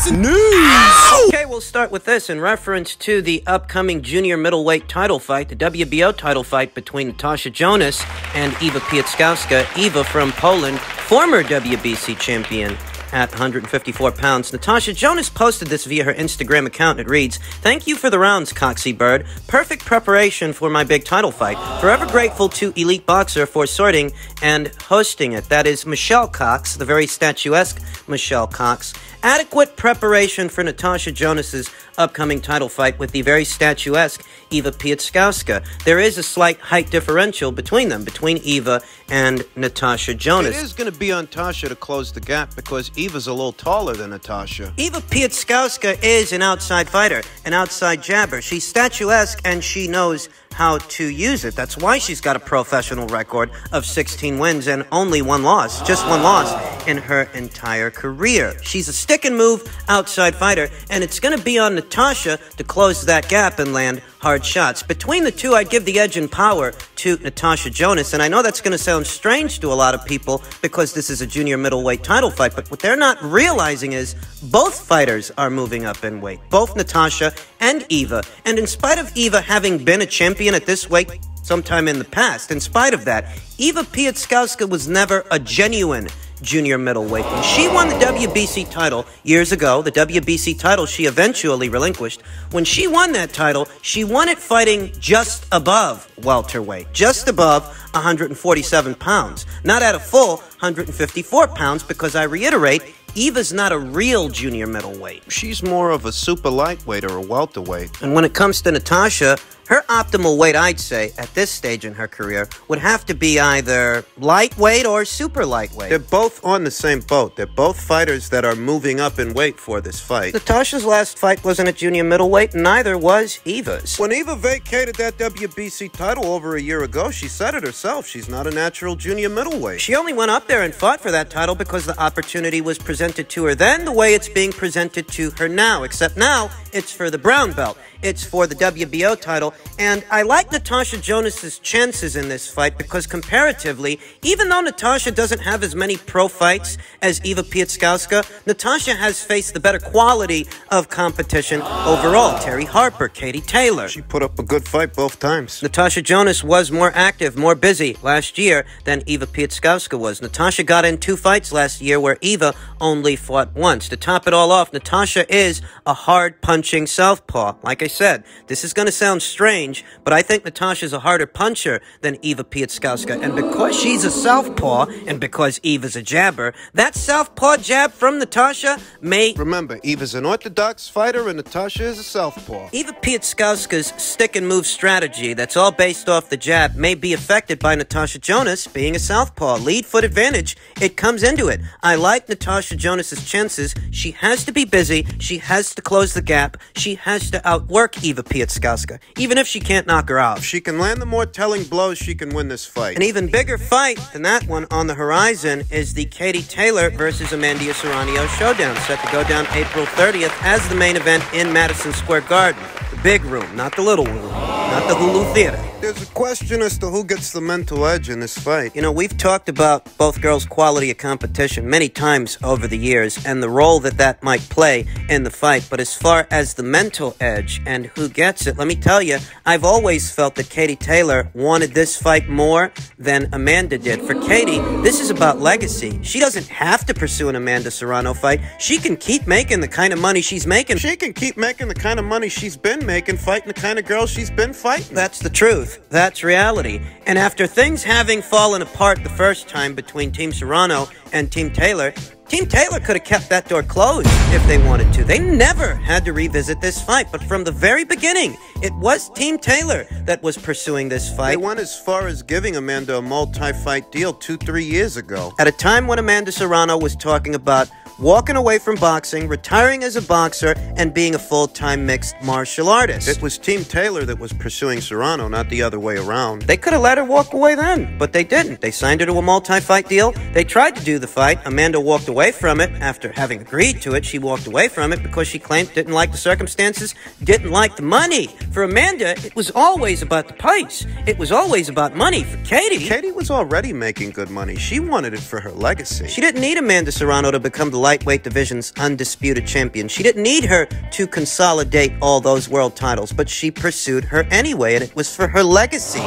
boxing news. Okay, we'll start with this in reference to the upcoming junior middleweight title fight, the WBO title fight between Natasha Jonas and Eva Piatkowska. Eva from Poland, former WBC champion at 154 pounds. Natasha Jonas posted this via her Instagram account. It reads, "Thank you for the rounds, Coxie Bird. Perfect preparation for my big title fight. Forever grateful to Elite Boxer for sorting and hosting it." That is Michelle Cox, the very statuesque Michelle Cox. Adequate preparation for Natasha Jonas's upcoming title fight with the very statuesque Eva Piatkowska. There is a slight height differential between them, between Eva and Natasha Jonas. It is going to be on Tasha to close the gap because Eva's a little taller than Natasha. Eva Piatkowska is an outside fighter, an outside jabber. She's statuesque and she knows how to use it. That's why she's got a professional record of 16 wins and only one loss, just one loss in her entire career. She's a stick and move outside fighter, and it's going to be on Natasha to close that gap and land hard shots. Between the two, I'd give the edge in power to Natasha Jonas, and I know that's going to sound strange to a lot of people because this is a junior middleweight title fight, but what they're not realizing is both fighters are moving up in weight, both Natasha and Eva, and in spite of Eva having been a champion at this weight sometime in the past, in spite of that, Eva Piatkowska was never a genuine junior middleweight. When she won the WBC title years ago, the WBC title she eventually relinquished, when she won that title, she won it fighting just above welterweight, just above 147 pounds, not at a full 154 pounds, because I reiterate, Eva's not a real junior middleweight. She's more of a super lightweight or a welterweight. And when it comes to Natasha, her optimal weight, I'd say, at this stage in her career, would have to be either lightweight or super lightweight. They're both on the same boat. They're both fighters that are moving up in weight for this fight. Natasha's last fight wasn't a junior middleweight, and neither was Eva's. When Eva vacated that WBC title over a year ago, she said it herself. She's not a natural junior middleweight. She only went up there and fought for that title because the opportunity was presented to her then the way it's being presented to her now, except now it's for the brown belt. It's for the WBO title, and I like Natasha Jonas's chances in this fight because comparatively, even though Natasha doesn't have as many pro fights as Eva Piatkowska, Natasha has faced the better quality of competition overall. Terry Harper, Katie Taylor. She put up a good fight both times. Natasha Jonas was more active, more busy last year than Eva Piatkowska was. Natasha got in 2 fights last year where Eva only fought once. To top it all off, Natasha is a hard-punching southpaw. Like I said, this is going to sound strange, but I think Natasha's a harder puncher than Eva Piatkowska, and because she's a southpaw, and because Eva's a jabber, that southpaw jab from Natasha may... Remember, Eva's an orthodox fighter and Natasha is a southpaw. Eva Piatkowska's stick-and-move strategy that's all based off the jab may be affected by Natasha Jonas being a southpaw. Lead foot advantage, it comes into it. I like Natasha Jonas's chances. She has to be busy, she has to close the gap, she has to outwork Eva Piatkowska, even if she can't knock her out. If she can land the more telling blows, she can win this fight. An even bigger fight than that one on the horizon is the Katie Taylor versus Amanda Serrano showdown, set to go down April 30th as the main event in Madison Square Garden. The big room, not the little room, not the Hulu Theater. There's a question as to who gets the mental edge in this fight. You know, we've talked about both girls' quality of competition many times over the years and the role that that might play in the fight. But as far as the mental edge and who gets it, let me tell you, I've always felt that Katie Taylor wanted this fight more than Amanda did. For Katie, this is about legacy. She doesn't have to pursue an Amanda Serrano fight. She can keep making the kind of money she's making. She can keep making the kind of money she's been making, fighting the kind of girls she's been fighting. That's the truth. That's reality. And after things having fallen apart the first time between Team Serrano and Team Taylor could have kept that door closed if they wanted to. They never had to revisit this fight, but from the very beginning, it was Team Taylor that was pursuing this fight. They went as far as giving Amanda a multi-fight deal 2-3 years ago. At a time when Amanda Serrano was talking about walking away from boxing, retiring as a boxer, and being a full-time mixed martial artist. It was Team Taylor that was pursuing Serrano, not the other way around. They could have let her walk away then, but they didn't. They signed her to a multi-fight deal. They tried to do the fight. Amanda walked away from it. After having agreed to it, she walked away from it because she claimed didn't like the circumstances, didn't like the money. For Amanda, it was always about the price. It was always about money. For Katie... Katie was already making good money. She wanted it for her legacy. She didn't need Amanda Serrano to become the lightweight division's undisputed champion. She didn't need her to consolidate all those world titles, but she pursued her anyway, and it was for her legacy.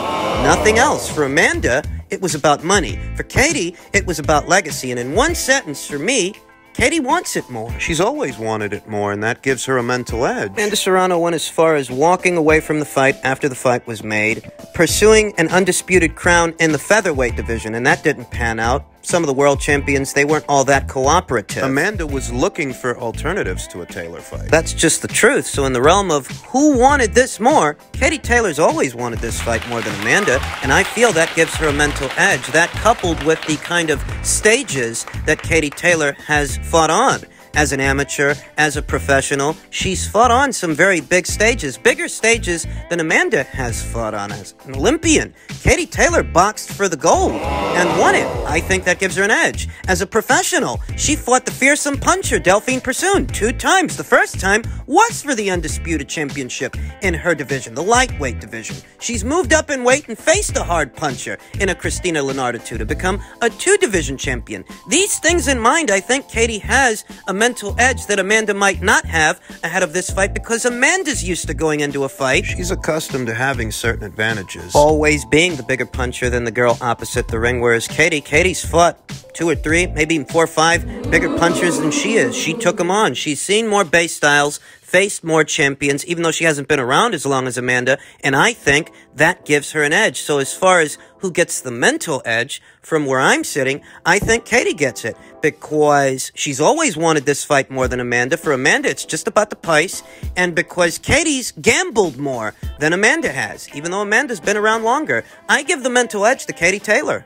Nothing else. For Amanda, it was about money. For Katie, it was about legacy. And in one sentence, for me, Katie wants it more. She's always wanted it more, and that gives her a mental edge. Amanda Serrano went as far as walking away from the fight after the fight was made, pursuing an undisputed crown in the featherweight division, and that didn't pan out. Some of the world champions, they weren't all that cooperative. Amanda was looking for alternatives to a Taylor fight. That's just the truth. So in the realm of who wanted this more, Katie Taylor's always wanted this fight more than Amanda, and I feel that gives her a mental edge. That coupled with the kind of stages that Katie Taylor has fought on. As an amateur, as a professional, she's fought on some very big stages, bigger stages than Amanda has fought on as an Olympian. Katie Taylor boxed for the gold and won it. I think that gives her an edge. As a professional, she fought the fearsome puncher, Delphine Persoon, 2 times. The first time was for the undisputed championship in her division, the lightweight division. She's moved up in weight and faced a hard puncher in a Christina Lenarditu to become a 2-division champion. These things in mind, I think Katie has a mental edge that Amanda might not have ahead of this fight, because Amanda's used to going into a fight. She's accustomed to having certain advantages. Always being the bigger puncher than the girl opposite the ring, whereas Katie's fought 2 or 3, maybe even 4 or 5 bigger punchers than she is. She took them on. She's seen more base styles, faced more champions, even though she hasn't been around as long as Amanda, and I think that gives her an edge. So as far as who gets the mental edge, from where I'm sitting, I think Katie gets it, because she's always wanted this fight more than Amanda. For Amanda, it's just about the price, and because Katie's gambled more than Amanda has, even though Amanda's been around longer. I give the mental edge to Katie Taylor.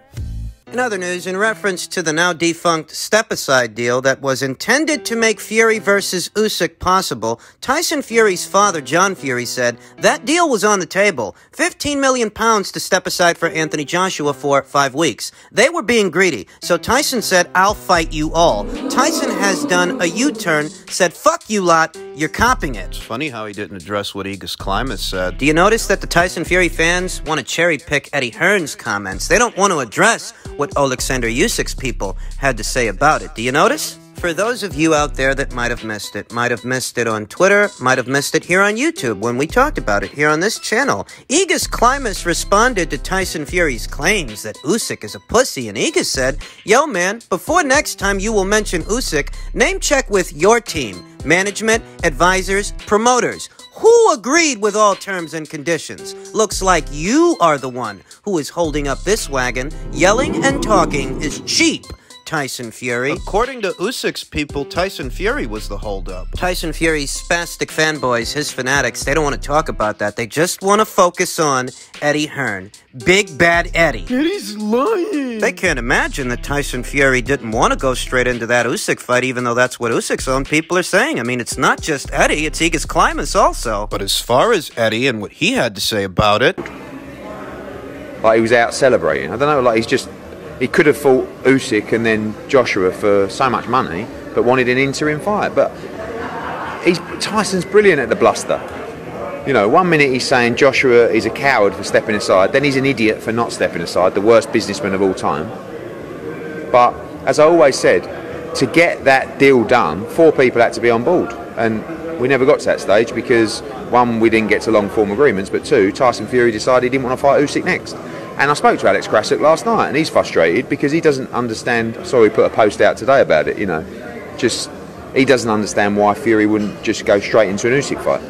In other news, in reference to the now-defunct step-aside deal that was intended to make Fury versus Usyk possible, Tyson Fury's father, John Fury, said that deal was on the table. £15 million to step aside for Anthony Joshua for 5 weeks. They were being greedy, so Tyson said, "I'll fight you all." Tyson has done a U-turn, said, "Fuck you lot, you're copping it." It's funny how he didn't address what Aegis Klimas said. Do you notice that the Tyson Fury fans want to cherry-pick Eddie Hearn's comments? They don't want to address what Alexander Usyk's people had to say about it. Do you notice? For those of you out there that might have missed it on Twitter, might have missed it here on YouTube when we talked about it here on this channel, Aegis Klimas responded to Tyson Fury's claims that Usyk is a pussy, and Aegis said, "Yo man, before next time you will mention Usyk, name check with your team, management, advisors, promoters. Who agreed with all terms and conditions? Looks like you are the one who is holding up this wagon. Yelling and talking is cheap, Tyson Fury." According to Usyk's people, Tyson Fury was the holdup. Tyson Fury's spastic fanboys, his fanatics, they don't want to talk about that. They just want to focus on Eddie Hearn. Big bad Eddie. Eddie's lying. They can't imagine that Tyson Fury didn't want to go straight into that Usyk fight, even though that's what Usyk's own people are saying. I mean, it's not just Eddie, it's Aegis Klimas also. But as far as Eddie and what he had to say about it, like he was out celebrating. I don't know, like he could have fought Usyk and then Joshua for so much money, but wanted an interim fight. But Tyson's brilliant at the bluster. You know, 1 minute he's saying Joshua is a coward for stepping aside, then he's an idiot for not stepping aside, the worst businessman of all time. But as I always said, to get that deal done, 4 people had to be on board, and we never got to that stage because 1, we didn't get to long form agreements, but 2, Tyson Fury decided he didn't want to fight Usyk next. And I spoke to Alex Krasuk last night, and he's frustrated because he doesn't understand. I saw he put a post out today about it. You know, just he doesn't understand why Fury wouldn't just go straight into an Usyk fight.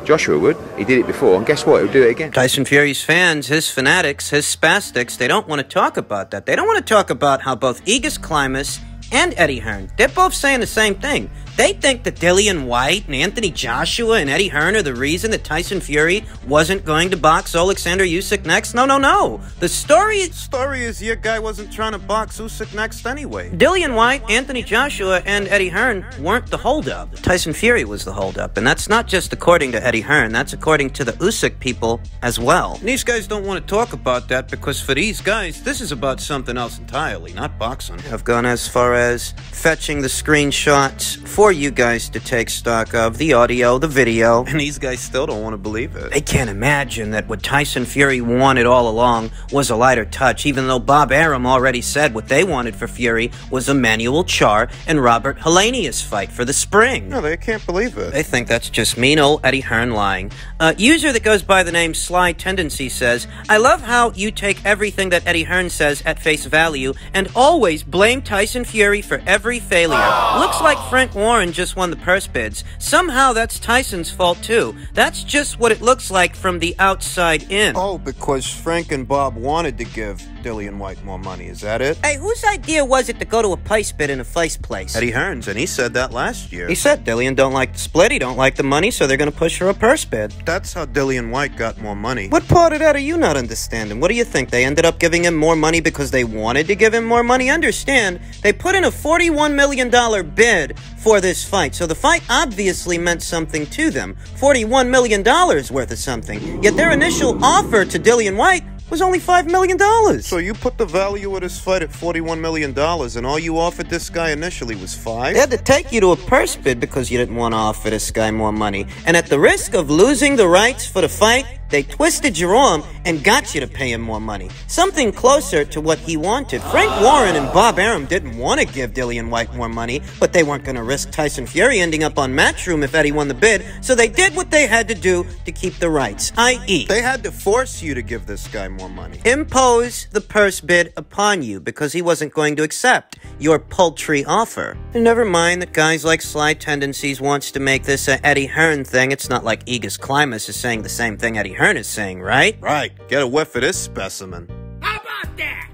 Joshua would. He did it before, and guess what? He'll do it again. Tyson Fury's fans, his fanatics, his spastics, they don't want to talk about that. They don't want to talk about how both Aegis Klimas and Eddie Hearn, they're both saying the same thing. They think that Dillian Whyte and Anthony Joshua and Eddie Hearn are the reason that Tyson Fury wasn't going to box Alexander Usyk next. No. The story is your guy wasn't trying to box Usyk next anyway. Dillian Whyte, Anthony Joshua, and Eddie Hearn weren't the holdup. Tyson Fury was the holdup, and that's not just according to Eddie Hearn. That's according to the Usyk people as well. And these guys don't want to talk about that because for these guys, this is about something else entirely, not boxing. I've gone as far as fetching the screenshots for you guys to take stock of, the audio, the video. And these guys still don't want to believe it. They can't imagine that what Tyson Fury wanted all along was a lighter touch, even though Bob Arum already said what they wanted for Fury was Emmanuel Char and Robert Helenius fight for the spring. No, they can't believe it. They think that's just mean old Eddie Hearn lying. A user that goes by the name Sly Tendency says, I love how you take everything that Eddie Hearn says at face value and always blame Tyson Fury for every failure. Looks like Frank Warren just won the purse bids. Somehow that's Tyson's fault too. That's just what it looks like from the outside in. Oh, because Frank and Bob wanted to give Dillian Whyte more money, is that it? Hey, whose idea was it to go to a purse bid in the first place? Eddie Hearn's, and he said that last year. He said Dillian don't like the split, he don't like the money, so they're gonna push her a purse bid. That's how Dillian Whyte got more money. What part of that are you not understanding? What do you think? They ended up giving him more money because they wanted to give him more money? Understand, they put in a $41 million bid for this fight, so the fight obviously meant something to them. $41 million worth of something. Yet their initial offer to Dillian Whyte was only $5 million. So you put the value of this fight at $41 million, and all you offered this guy initially was $5? They had to take you to a purse bid because you didn't want to offer this guy more money. And at the risk of losing the rights for the fight, they twisted your arm and got you to pay him more money. Something closer to what he wanted. Frank Warren and Bob Arum didn't want to give Dillian Whyte more money, but they weren't going to risk Tyson Fury ending up on Matchroom if Eddie won the bid, so they did what they had to do to keep the rights, i.e. they had to force you to give this guy more money. Impose the purse bid upon you because he wasn't going to accept your paltry offer. And never mind that guys like Sly Tendencies wants to make this a Eddie Hearn thing. It's not like Aegis Climas is saying the same thing Eddie Hearn is saying, right? Right. Get a whiff of this specimen. How about that?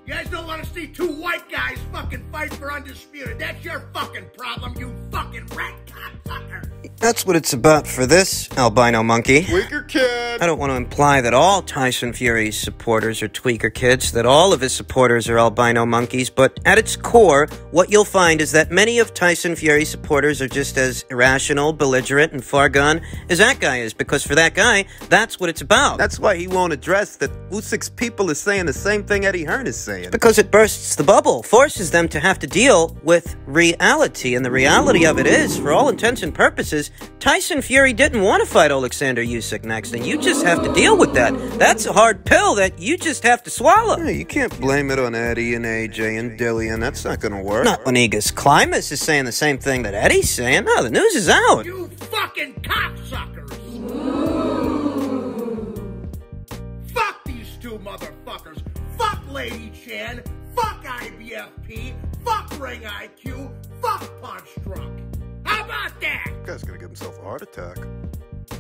You guys don't want to see two white guys fucking fight for Undisputed. That's your fucking problem, you fucking rat cocksucker. That's what it's about for this albino monkey. Tweaker kid. I don't want to imply that all Tyson Fury's supporters are tweaker kids, that all of his supporters are albino monkeys, but at its core, what you'll find is that many of Tyson Fury's supporters are just as irrational, belligerent, and far gone as that guy is, because for that guy, that's what it's about. That's why he won't address that Usyk's people is saying the same thing Eddie Hearn is saying. Because it bursts the bubble, forces them to have to deal with reality, and the reality of it is, for all intents and purposes, Tyson Fury didn't want to fight Alexander Usyk next, and you just have to deal with that. That's a hard pill that you just have to swallow. Hey, you can't blame it on Eddie and AJ and Dillian. That's not gonna work. Not when Aegis Climas is saying the same thing that Eddie's saying. No, the news is out. You fucking cocksuckers. Fuck these two motherfuckers. Fuck Lady Chan. Fuck IBFP. Fuck Ring IQ. Fuck Punch Drunk. How about that? This guy's gonna give himself a heart attack.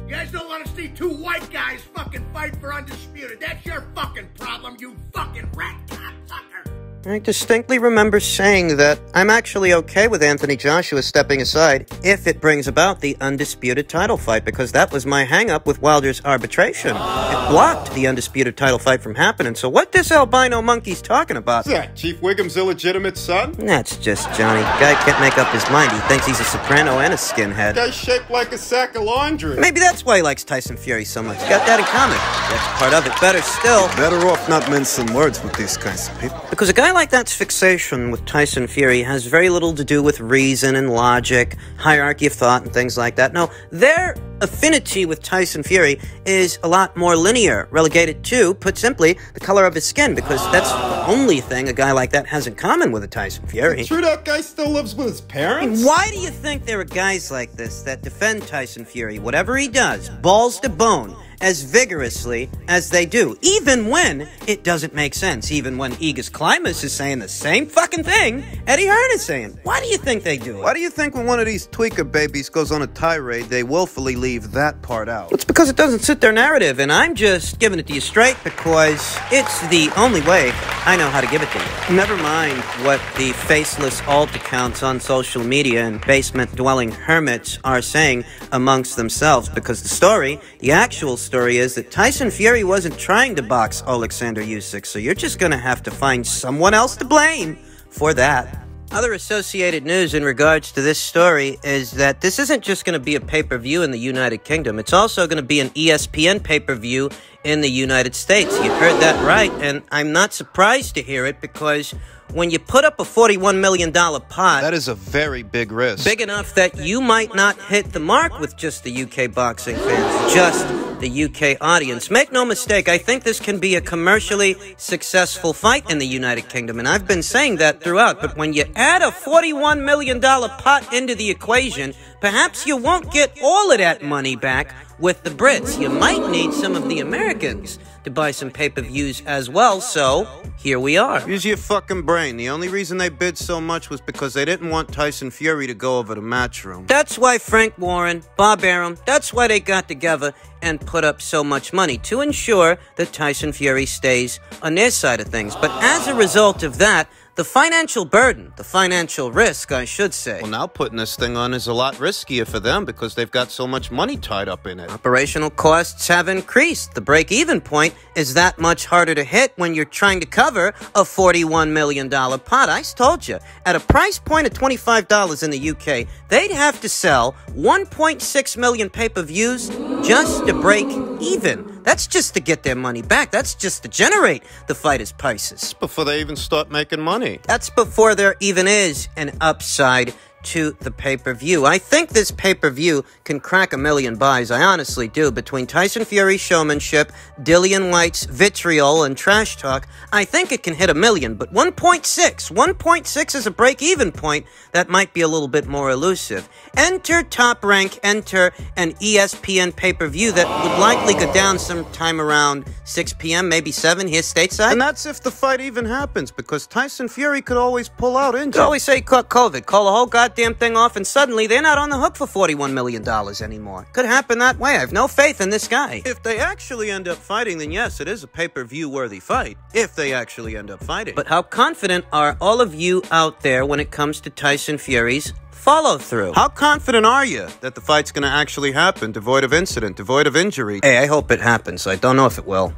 You guys don't want to see two white guys fucking fight for Undisputed. That's your fucking problem, you fucking rat cocksucker. I distinctly remember saying that I'm actually okay with Anthony Joshua stepping aside if it brings about the undisputed title fight, because that was my hang-up with Wilder's arbitration. It blocked the undisputed title fight from happening. So what this albino monkey's talking about? What's that, Chief Wiggum's illegitimate son? That's just Johnny. Guy can't make up his mind. He thinks he's a soprano and a skinhead. Guy's shaped like a sack of laundry. Maybe that's why he likes Tyson Fury so much. Got that in common. That's part of it. Better still, Better off not mincing words with these kinds of people. because a guy like that's fixation with Tyson Fury has very little to do with reason and logic, hierarchy of thought, and things like that. No, their affinity with Tyson Fury is a lot more linear, relegated to, put simply, the color of his skin, because that's the only thing a guy like that has in common with a Tyson Fury. True, that guy still lives with his parents? Why do you think there are guys like this that defend Tyson Fury, whatever he does, balls to bone, as vigorously as they do, even when it doesn't make sense, even when Aegis Climas is saying the same fucking thing Eddie Hearn is saying? Why do you think they do it? Why do you think when one of these tweaker babies goes on a tirade, they willfully leave that part out? It's because it doesn't suit their narrative, and I'm just giving it to you straight because it's the only way I know how to give it to you. Never mind what the faceless alt accounts on social media and basement-dwelling hermits are saying amongst themselves, because the actual story is that Tyson Fury wasn't trying to box Alexander Usyk, so you're just gonna have to find someone else to blame for that. Other associated news in regards to this story is that this isn't just going to be a pay-per-view in the United Kingdom. It's also going to be an ESPN pay-per-view in the United States. You heard that right, and I'm not surprised to hear it because when you put up a $41 million pot... That is a very big risk. Big enough that you might not hit the mark with just the UK boxing fans, just the UK audience. Make no mistake, I think this can be a commercially successful fight in the United Kingdom, and I've been saying that throughout, but when you add a $41 million pot into the equation, perhaps you won't get all of that money back with the Brits. You might need some of the Americans to buy some pay-per-views as well, so here we are. Use your fucking brain. The only reason they bid so much was because they didn't want Tyson Fury to go over to Matchroom. That's why Frank Warren, Bob Arum, that's why they got together and put up so much money, to ensure that Tyson Fury stays on their side of things. But as a result of that, the financial burden, the financial risk, I should say. Well, now putting this thing on is a lot riskier for them because they've got so much money tied up in it. Operational costs have increased. The break-even point is that much harder to hit when you're trying to cover a $41 million pot. I told you, at a price point of $25 in the UK, they'd have to sell 1.6 million pay-per-views just to break even. That's just to get their money back. That's just to generate the fighters' prices. Before they even start making money. That's before there even is an upside to the pay-per-view. I think this pay-per-view can crack 1 million buys. I honestly do. Between Tyson Fury's showmanship, Dillian Whyte's vitriol and trash talk, I think it can hit 1 million. But 1.6 is a break-even point that might be a little bit more elusive. Enter Top Rank, enter an ESPN pay-per-view that would likely go down sometime around 6 p.m., maybe 7 here stateside. And that's if the fight even happens, because Tyson Fury could always pull out injured. Could always say he caught COVID, call the whole goddamn thing off, and suddenly they're not on the hook for $41 million anymore. Could happen that way. I have no faith in this guy. If they actually end up fighting, then yes, it is a pay-per-view worthy fight. If they actually end up fighting. But how confident are all of you out there when it comes to Tyson Fury's follow-through? How confident are you that the fight's going to actually happen, devoid of incident, devoid of injury? Hey, I hope it happens. I don't know if it will.